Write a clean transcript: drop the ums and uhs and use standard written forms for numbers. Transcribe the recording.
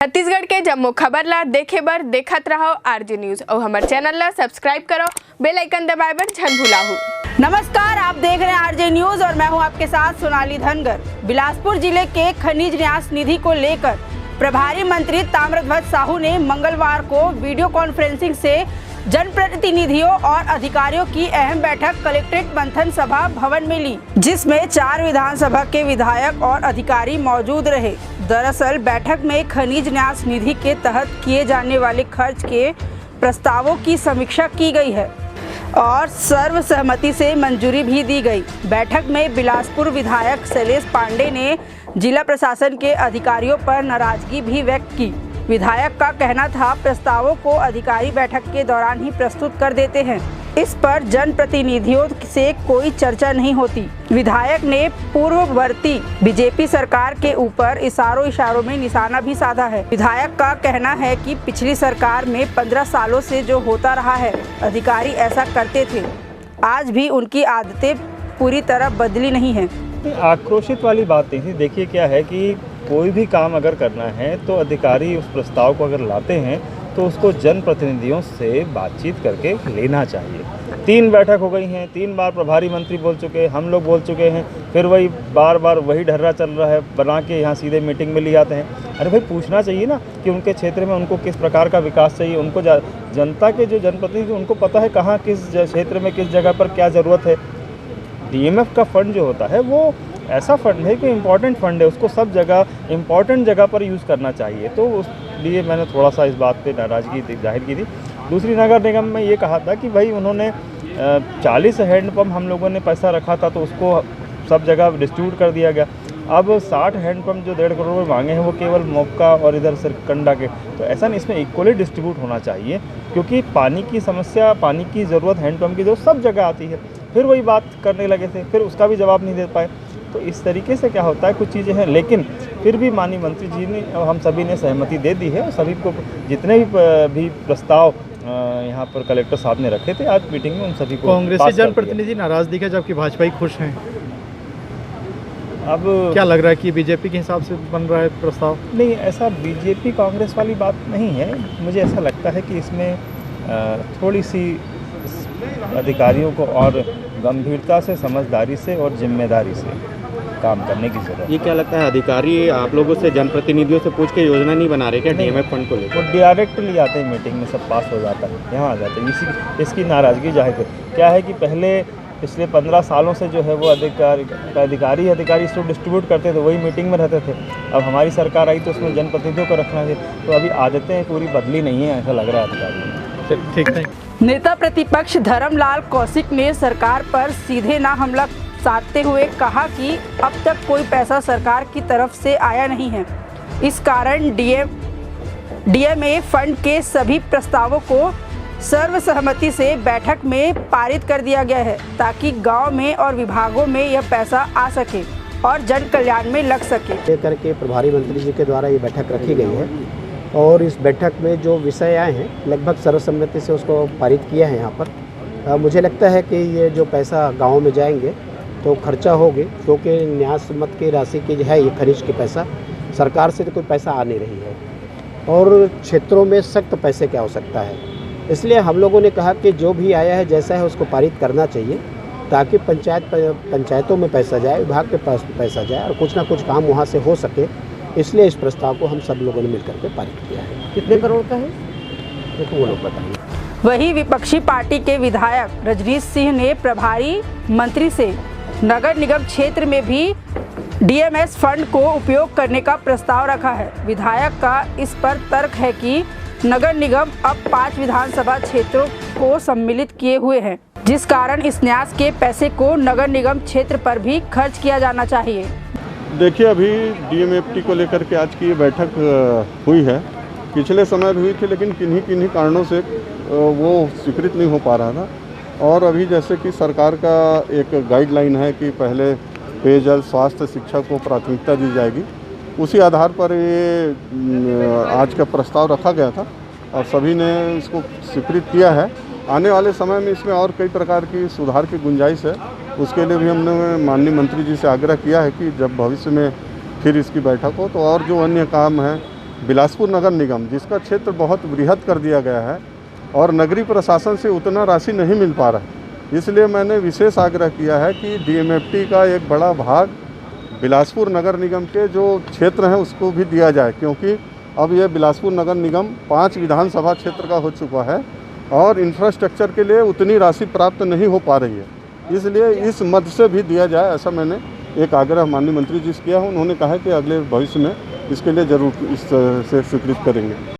छत्तीसगढ़ के जम्मू खबर ला देखे बर देखत रहो आरजे न्यूज और हमारे चैनल ला सब्सक्राइब करो, बेल आइकन दबाए बर झन भुलाहू। नमस्कार, आप देख रहे हैं आरजे न्यूज और मैं हूं आपके साथ सोनाली धनगर। बिलासपुर जिले के खनिज न्यास निधि को लेकर प्रभारी मंत्री ताम्रध्वज साहू ने मंगलवार को वीडियो कॉन्फ्रेंसिंग से जनप्रतिनिधियों और अधिकारियों की अहम बैठक कलेक्ट्रेट मंथन सभा भवन में ली, जिसमें 4 विधानसभा के विधायक और अधिकारी मौजूद रहे। दरअसल बैठक में खनिज न्यास निधि के तहत किए जाने वाले खर्च के प्रस्तावों की समीक्षा की गई है और सर्वसहमति से मंजूरी भी दी गई। बैठक में बिलासपुर विधायक शैलेश पांडे ने जिला प्रशासन के अधिकारियों पर नाराजगी भी व्यक्त की। विधायक का कहना था, प्रस्तावों को अधिकारी बैठक के दौरान ही प्रस्तुत कर देते हैं, इस पर जनप्रतिनिधियों से कोई चर्चा नहीं होती। विधायक ने पूर्ववर्ती बीजेपी सरकार के ऊपर इशारों में निशाना भी साधा है। विधायक का कहना है कि पिछली सरकार में 15 सालों से जो होता रहा है, अधिकारी ऐसा करते थे, आज भी उनकी आदतें पूरी तरह बदली नहीं है। आक्रोशित वाली बात नहीं थी। देखिए क्या है कि कोई भी काम अगर करना है तो अधिकारी उस प्रस्ताव को अगर लाते हैं तो उसको जनप्रतिनिधियों से बातचीत करके लेना चाहिए। 3 बैठक हो गई हैं, 3 बार प्रभारी मंत्री बोल चुके हैं, हम लोग बोल चुके हैं, फिर वही बार बार वही ढर्रा चल रहा है, बना के यहाँ सीधे मीटिंग में ले आते हैं। अरे भाई, पूछना चाहिए ना कि उनके क्षेत्र में उनको किस प्रकार का विकास चाहिए। उनको जनता के जो जनप्रतिनिधि उनको पता है कहाँ किस क्षेत्र में किस जगह पर क्या ज़रूरत है। DMF का फंड जो होता है वो ऐसा फंड है कि इम्पॉर्टेंट फंड है, उसको सब जगह इम्पॉर्टेंट जगह पर यूज़ करना चाहिए। तो उस लिए मैंने थोड़ा सा इस बात पे नाराज़गी जाहिर की थी। दूसरी, नगर निगम में ये कहा था कि भाई उन्होंने 40 हैंडपम्प हम लोगों ने पैसा रखा था तो उसको सब जगह डिस्ट्रीब्यूट कर दिया गया। अब 60 हैंडपम्प जो 1.5 करोड़ में मांगे हैं वो केवल मोक्का और इधर सिरकंडा के, तो ऐसा नहीं, इसमें इक्वली डिस्ट्रीब्यूट होना चाहिए, क्योंकि पानी की समस्या, पानी की ज़रूरत, हैंडपम्प की ज़रूरत सब जगह आती है। फिर वही बात करने लगे थे, फिर उसका भी जवाब नहीं दे पाए। तो इस तरीके से क्या होता है, कुछ चीज़ें हैं, लेकिन फिर भी माननीय मंत्री जी ने और हम सभी ने सहमति दे दी है। सभी को जितने भी प्रस्ताव यहाँ पर कलेक्टर साहब ने रखे थे आज मीटिंग में, उन सभी को कांग्रेसी जनप्रतिनिधि नाराज दिखे जबकि भाजपाई खुश हैं। अब क्या लग रहा है कि बीजेपी के हिसाब से बन रहा है प्रस्ताव? नहीं, ऐसा बीजेपी कांग्रेस वाली बात नहीं है। मुझे ऐसा लगता है कि इसमें थोड़ी सी अधिकारियों को और गंभीरता से, समझदारी से और जिम्मेदारी से काम करने की जरूरत है। ये क्या लगता है, अधिकारी आप लोगों से, जनप्रतिनिधियों से पूछ के योजना नहीं बना रहे क्या DMF फंड को लेकर? वो डायरेक्टली आते हैं मीटिंग में, सब पास हो जाता है, यहाँ आ जाते हैं। इसकी नाराज़गी जाहिर है। क्या है कि पहले पिछले 15 सालों से जो है वो अधिकारी इसको डिस्ट्रीब्यूट करते थे, वही मीटिंग में रहते थे। अब हमारी सरकार आई तो उसमें जनप्रतिनिधियों को रखना है, तो अभी आदतें पूरी बदली नहीं है, ऐसा लग रहा है अधिकारी। ठीक है। नेता प्रतिपक्ष धर्मलाल कौशिक ने सरकार पर सीधे ना हमला साधते हुए कहा कि अब तक कोई पैसा सरकार की तरफ से आया नहीं है। इस कारण DMA फंड के सभी प्रस्तावों को सर्वसहमति से बैठक में पारित कर दिया गया है, ताकि गांव में और विभागों में यह पैसा आ सके और जन कल्याण में लग सके। लेकर के प्रभारी मंत्री जी के द्वारा ये बैठक रखी गई है और इस बैठक में जो विषय आए हैं लगभग सर्वसम्मति से उसको पारित किया है। यहाँ पर मुझे लगता है कि ये जो पैसा गाँव में जाएंगे तो खर्चा होगी, क्योंकि न्यास मत की राशि की जो है ये खनिज की पैसा सरकार से तो कोई पैसा आ नहीं रही है और क्षेत्रों में सख्त पैसे की आवश्यकता है। इसलिए हम लोगों ने कहा कि जो भी आया है जैसा है उसको पारित करना चाहिए, ताकि पंचायतों में पैसा जाए, विभाग के पास पैसा जाए और कुछ ना कुछ काम वहाँ से हो सके। इसलिए इस प्रस्ताव को हम सब लोगों ने मिलकर के पारित किया है। कितने करोड़ का है देखो वो लोग बताएंगे। वही विपक्षी पार्टी के विधायक रजनीश सिंह ने प्रभारी मंत्री से नगर निगम क्षेत्र में भी DMS फंड को उपयोग करने का प्रस्ताव रखा है। विधायक का इस पर तर्क है कि नगर निगम अब 5 विधानसभा क्षेत्रों को सम्मिलित किए हुए हैं, जिस कारण इस न्यास के पैसे को नगर निगम क्षेत्र पर भी खर्च किया जाना चाहिए। देखिए, अभी DMFT को लेकर के आज की ये बैठक हुई है, पिछले समय भी हुई थी, लेकिन किन्हीं कारणों से वो स्वीकृत नहीं हो पा रहा था। और अभी जैसे कि सरकार का एक गाइडलाइन है कि पहले पेयजल, स्वास्थ्य, शिक्षा को प्राथमिकता दी जाएगी, उसी आधार पर ये आज का प्रस्ताव रखा गया था और सभी ने इसको स्वीकृत किया है। आने वाले समय में इसमें और कई प्रकार की सुधार की गुंजाइश है। उसके लिए भी हमने माननीय मंत्री जी से आग्रह किया है कि जब भविष्य में फिर इसकी बैठक हो तो और जो अन्य काम हैं बिलासपुर नगर निगम, जिसका क्षेत्र बहुत बृहद कर दिया गया है और नगरीय प्रशासन से उतना राशि नहीं मिल पा रहा है, इसलिए मैंने विशेष आग्रह किया है कि डीएमएफटी का एक बड़ा भाग बिलासपुर नगर निगम के जो क्षेत्र हैं उसको भी दिया जाए, क्योंकि अब ये बिलासपुर नगर निगम 5 विधानसभा क्षेत्र का हो चुका है और इंफ्रास्ट्रक्चर के लिए उतनी राशि प्राप्त नहीं हो पा रही है, इसलिए इस मद से भी दिया जाए, ऐसा मैंने एक आग्रह माननीय मंत्री जी से किया है। उन्होंने कहा है कि अगले भविष्य में इसके लिए जरूर इस से स्वीकृत करेंगे।